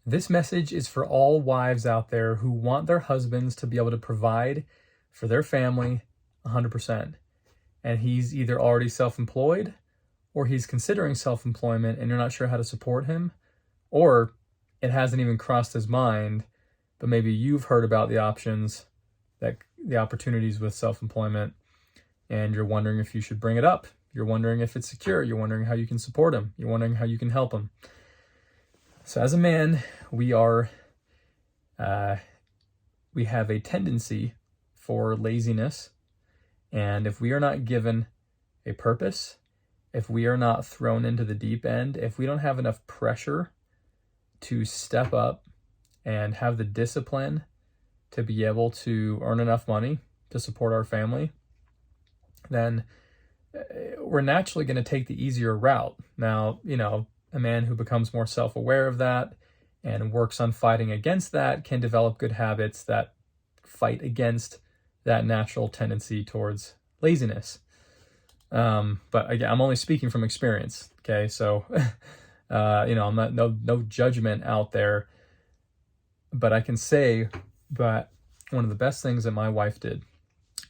This message is for all wives out there who want their husbands to be able to provide for their family 100%. And he's either already self-employed or he's considering self-employment and you're not sure how to support him, or it hasn't even crossed his mind, but maybe you've heard about the options, that the opportunities with self-employment, and you're wondering if you should bring it up. You're wondering if it's secure. You're wondering how you can support him. You're wondering how you can help him. So as a man, we have a tendency for laziness. And if we are not given a purpose, if we are not thrown into the deep end, if we don't have enough pressure to step up and have the discipline to be able to earn enough money to support our family, then we're naturally going to take the easier route. Now, a man who becomes more self-aware of that and works on fighting against that can develop good habits that fight against that natural tendency towards laziness. But again, I'm only speaking from experience. Okay. So, I'm not, no judgment out there, but I can say that one of the best things that my wife did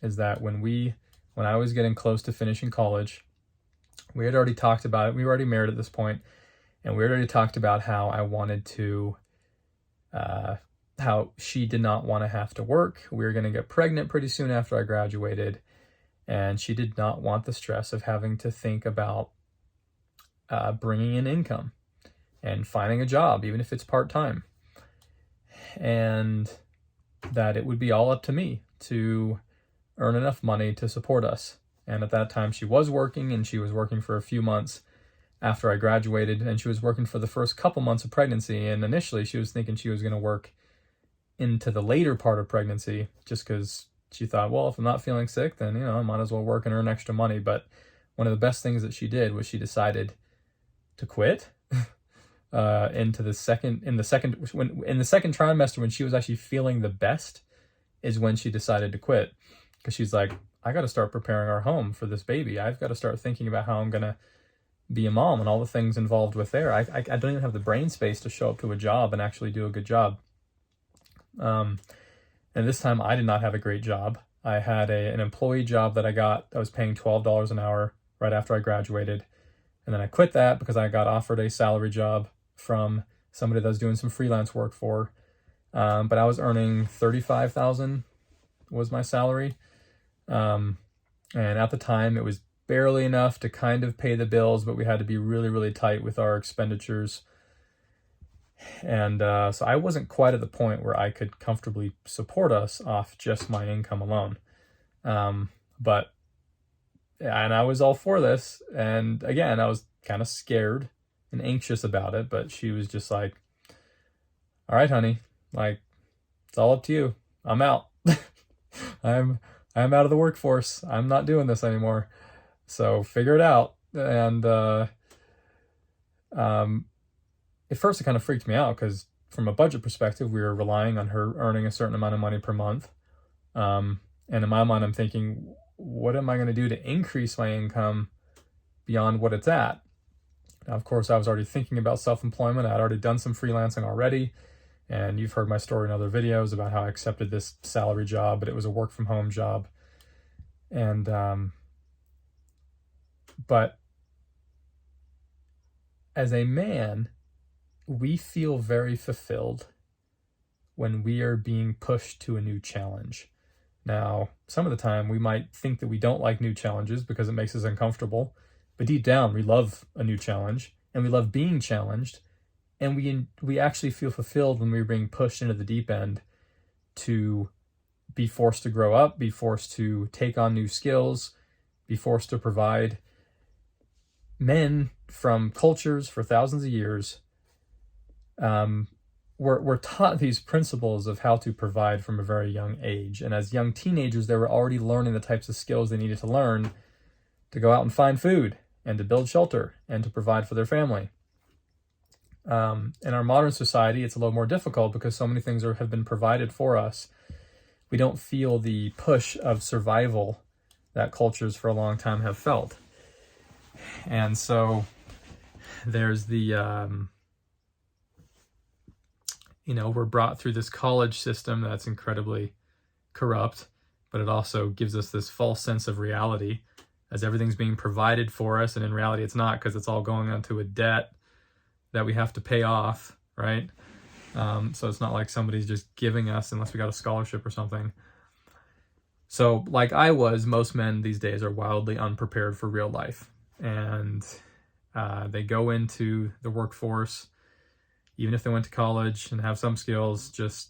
is that when I was getting close to finishing college, we had already talked about it. We were already married at this point, and we had already talked about how I wanted to, how she did not want to have to work. We were going to get pregnant pretty soon after I graduated, and she did not want the stress of having to think about bringing in income and finding a job, even if it's part-time, and that it would be all up to me to earn enough money to support us. And at that time, she was working, and she was working for a few months after I graduated, and she was working for the first couple months of pregnancy. And initially, she was thinking she was going to work into the later part of pregnancy, just because she thought, well, if I'm not feeling sick, then, I might as well work and earn extra money. But one of the best things that she did was she decided to quit in the second trimester, when she was actually feeling the best, is when she decided to quit. Because she's like, I got to start preparing our home for this baby. I've got to start thinking about how I'm going to be a mom and all the things involved with there. I don't even have the brain space to show up to a job and actually do a good job. And this time I did not have a great job. I had an employee job that I was paying $12 an hour right after I graduated. And then I quit that because I got offered a salary job from somebody that was doing some freelance work for. But I was earning $35,000 was my salary. And at the time it was barely enough to kind of pay the bills, but we had to be really, really tight with our expenditures. And so I wasn't quite at the point where I could comfortably support us off just my income alone. And I was all for this. And again, I was kind of scared and anxious about it, but she was just like, all right, honey, like, it's all up to you. I'm out. I'm out of the workforce. I'm not doing this anymore. So figure it out. And at first it kind of freaked me out because from a budget perspective, we were relying on her earning a certain amount of money per month. And in my mind, I'm thinking, what am I going to do to increase my income beyond what it's at? Now, of course, I was already thinking about self-employment. I'd already done some freelancing already. And you've heard my story in other videos about how I accepted this salary job, but it was a work from home job. And, but as a man, we feel very fulfilled when we are being pushed to a new challenge. Now, some of the time we might think that we don't like new challenges because it makes us uncomfortable, but deep down we love a new challenge and we love being challenged, and we actually feel fulfilled when we're being pushed into the deep end to be forced to grow up, be forced to take on new skills, be forced to provide. Men from cultures for thousands of years were taught these principles of how to provide from a very young age. And as young teenagers, they were already learning the types of skills they needed to learn to go out and find food and to build shelter and to provide for their family. In our modern society, it's a little more difficult because so many things have been provided for us. We don't feel the push of survival that cultures for a long time have felt. And so there's the we're brought through this college system that's incredibly corrupt, but it also gives us this false sense of reality as everything's being provided for us, and in reality it's not, because it's all going onto a debt that we have to pay off, right? So it's not like somebody's just giving us, unless we got a scholarship or something. So like I was, most men these days are wildly unprepared for real life, and they go into the workforce, even if they went to college and have some skills, just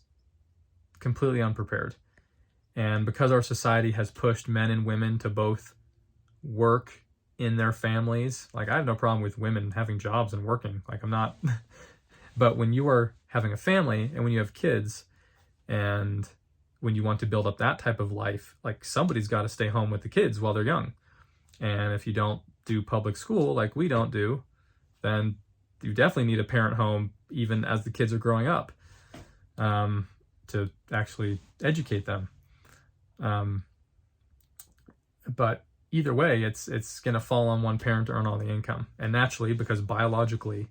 completely unprepared. And because our society has pushed men and women to both work in their families, like I have no problem with women having jobs and working, like I'm not, but when you are having a family and when you have kids and when you want to build up that type of life, like somebody's got to stay home with the kids while they're young. And if you don't do public school like we don't do, then you definitely need a parent home even as the kids are growing up, to actually educate them. But either way, it's going to fall on one parent to earn all the income. And naturally, because biologically,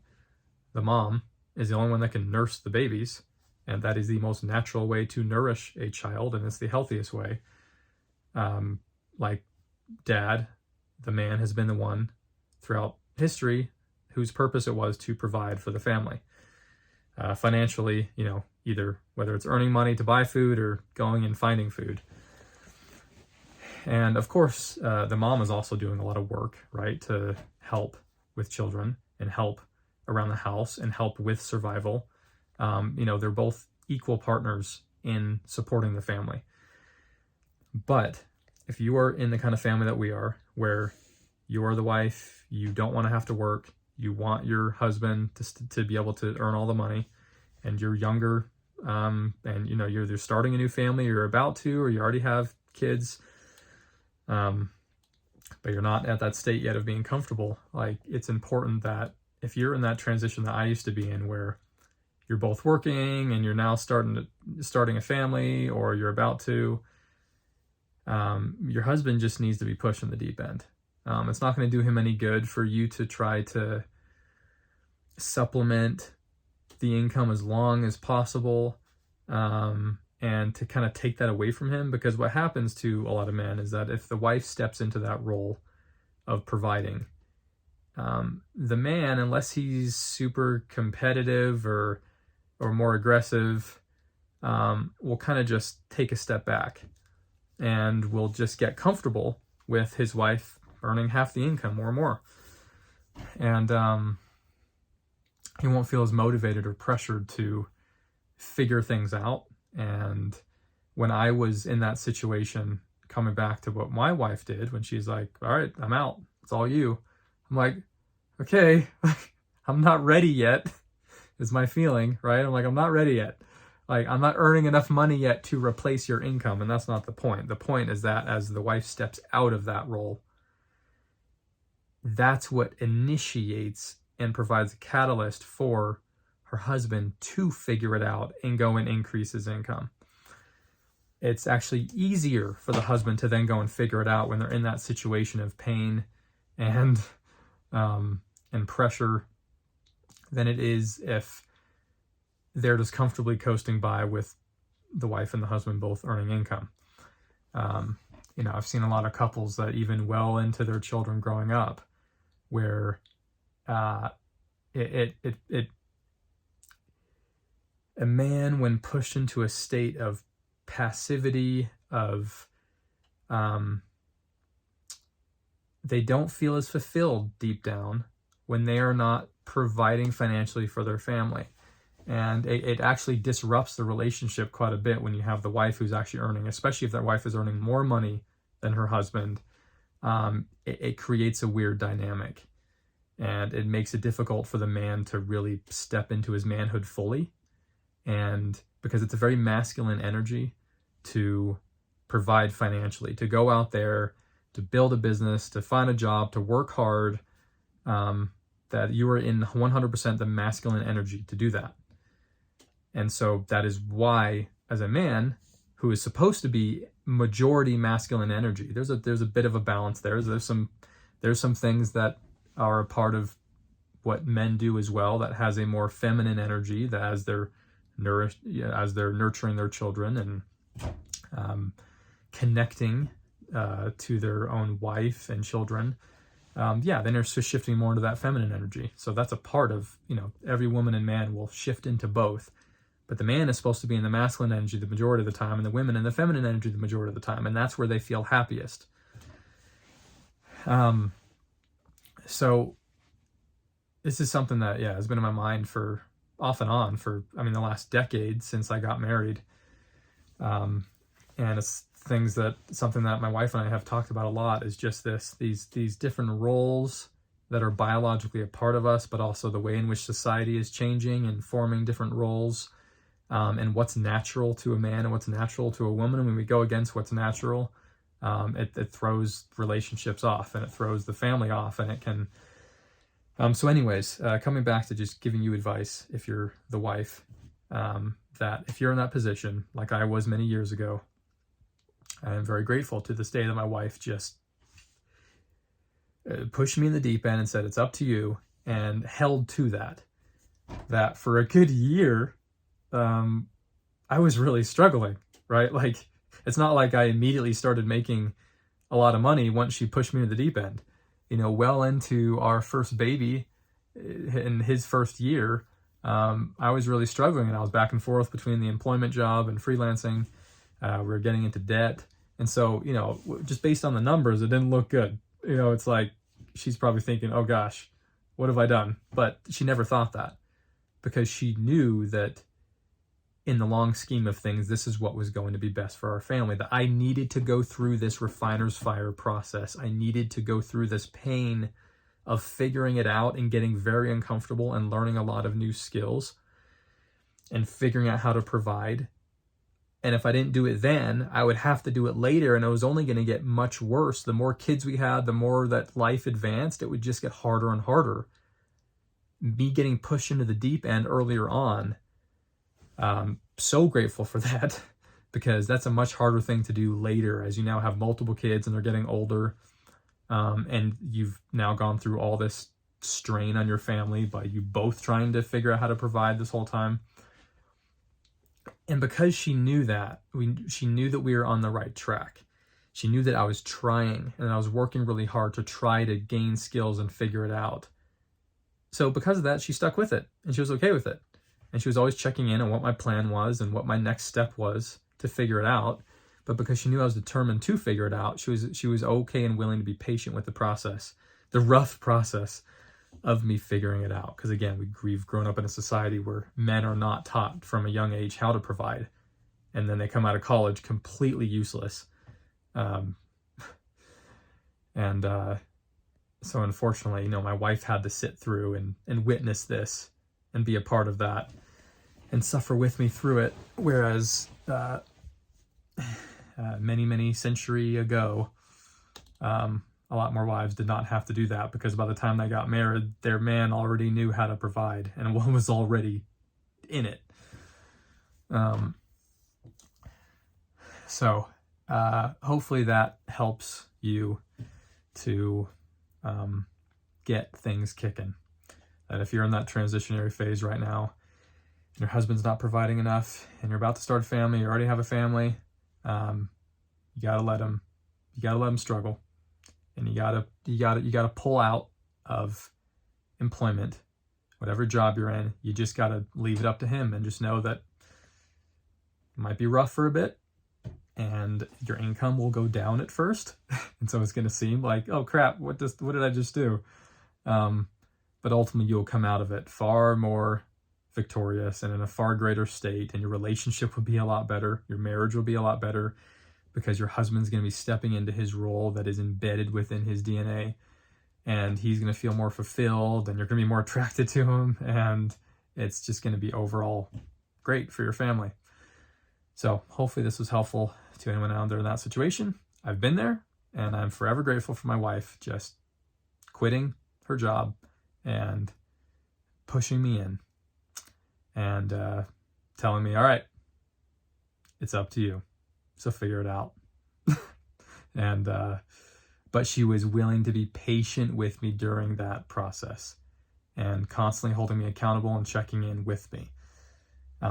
the mom is the only one that can nurse the babies, and that is the most natural way to nourish a child, and it's the healthiest way. Like dad, the man, has been the one throughout history whose purpose it was to provide for the family. Financially, either whether it's earning money to buy food or going and finding food. And of course, the mom is also doing a lot of work, right, to help with children and help around the house and help with survival. They're both equal partners in supporting the family. But if you are in the kind of family that we are, where you are the wife, you don't want to have to work, you want your husband to be able to earn all the money, and you're younger, and you're either starting a new family, you're about to, or you already have kids, but you're not at that state yet of being comfortable. Like, it's important that if you're in that transition that I used to be in, where you're both working and you're now starting a family, or you're about to, your husband just needs to be pushed in the deep end. It's not going to do him any good for you to try to supplement the income as long as possible, and to kind of take that away from him. Because what happens to a lot of men is that if the wife steps into that role of providing, the man, unless he's super competitive or more aggressive, will kind of just take a step back and will just get comfortable with his wife earning half the income or more. And he won't feel as motivated or pressured to figure things out. And when I was in that situation, coming back to what my wife did when she's like, all right, I'm out, it's all you. I'm like, okay, I'm not ready yet, is my feeling, right? I'm like, I'm not ready yet. Like, I'm not earning enough money yet to replace your income. And that's not the point. The point is that as the wife steps out of that role, that's what initiates and provides a catalyst for her husband to figure it out and go and increase his income. It's actually easier for the husband to then go and figure it out when they're in that situation of pain and pressure than it is if they're just comfortably coasting by with the wife and the husband both earning income. I've seen a lot of couples that even well into their children growing up, where a man, when pushed into a state of passivity, of they don't feel as fulfilled deep down when they are not providing financially for their family. And it actually disrupts the relationship quite a bit when you have the wife who's actually earning, especially if that wife is earning more money than her husband. It creates a weird dynamic, and it makes it difficult for the man to really step into his manhood fully. And because it's a very masculine energy to provide financially, to go out there, to build a business, to find a job, to work hard, that you are in 100% the masculine energy to do that. And so that is why, as a man who is supposed to be majority masculine energy, there's a bit of a balance there. There's some things that are a part of what men do as well that has a more feminine energy, that as their as they're nurturing their children and connecting to their own wife and children, then they're just shifting more into that feminine energy. So that's a part of, every woman and man will shift into both. But the man is supposed to be in the masculine energy the majority of the time, and the women in the feminine energy the majority of the time, and that's where they feel happiest. So this is something that, has been in my mind for off and on for, the last decade since I got married. And it's something that my wife and I have talked about a lot, is just these different roles that are biologically a part of us, but also the way in which society is changing and forming different roles, and what's natural to a man and what's natural to a woman. And when we go against what's natural, it throws relationships off, and it throws the family off, and it can. So anyways, coming back to just giving you advice, if you're the wife, that if you're in that position, like I was many years ago, I am very grateful to this day that my wife just pushed me in the deep end and said, it's up to you, and held to that for a good year. I was really struggling, right? Like, it's not like I immediately started making a lot of money once she pushed me to the deep end. Well into our first baby, in his first year, I was really struggling, and I was back and forth between the employment job and freelancing. We were getting into debt. And so, just based on the numbers, it didn't look good. It's like, she's probably thinking, oh gosh, what have I done? But she never thought that, because she knew that in the long scheme of things, this is what was going to be best for our family, that I needed to go through this refiner's fire process. I needed to go through this pain of figuring it out and getting very uncomfortable and learning a lot of new skills and figuring out how to provide. And if I didn't do it then, I would have to do it later, and it was only going to get much worse. The more kids we had, the more that life advanced, it would just get harder and harder. Me getting pushed into the deep end earlier on, so grateful for that, because that's a much harder thing to do later, as you now have multiple kids and they're getting older, and you've now gone through all this strain on your family by you both trying to figure out how to provide this whole time. And because she knew that, she knew that we were on the right track. She knew that I was trying, and I was working really hard to try to gain skills and figure it out. So because of that, she stuck with it, and she was okay with it. And she was always checking in on what my plan was and what my next step was to figure it out. But because she knew I was determined to figure it out, she was okay and willing to be patient with the process, the rough process of me figuring it out. Because again, we've grown up in a society where men are not taught from a young age how to provide. And then they come out of college completely useless. So unfortunately, my wife had to sit through and witness this and be a part of that and suffer with me through it. Whereas many centuries ago, a lot more wives did not have to do that, because by the time they got married, their man already knew how to provide and one was already in it. So hopefully that helps you to get things kicking. That if you're in that transitionary phase right now, and your husband's not providing enough, and you're about to start a family, you already have a family, you gotta let him struggle, and you gotta pull out of employment, whatever job you're in. You just gotta leave it up to him, and just know that it might be rough for a bit, and your income will go down at first, and so it's gonna seem like, oh crap, what did I just do? But ultimately you'll come out of it far more victorious and in a far greater state, and your relationship will be a lot better. Your marriage will be a lot better, because your husband's going to be stepping into his role that is embedded within his DNA, and he's going to feel more fulfilled, and you're going to be more attracted to him, and it's just going to be overall great for your family. So hopefully this was helpful to anyone out there in that situation. I've been there, and I'm forever grateful for my wife just quitting her job and pushing me in and telling me, all right, it's up to you, so figure it out. And but she was willing to be patient with me during that process and constantly holding me accountable and checking in with me.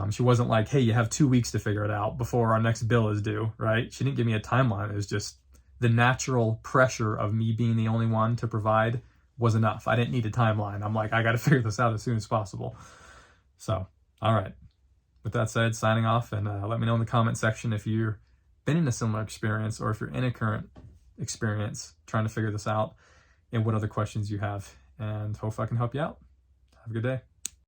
She wasn't like, hey, you have 2 weeks to figure it out before our next bill is due, right? She didn't give me a timeline. It was just the natural pressure of me being the only one to provide was enough. I didn't need a timeline. I'm like, I got to figure this out as soon as possible. So, all right. With that said, signing off, and let me know in the comment section if you've been in a similar experience or if you're in a current experience trying to figure this out and what other questions you have. And hopefully I can help you out. Have a good day.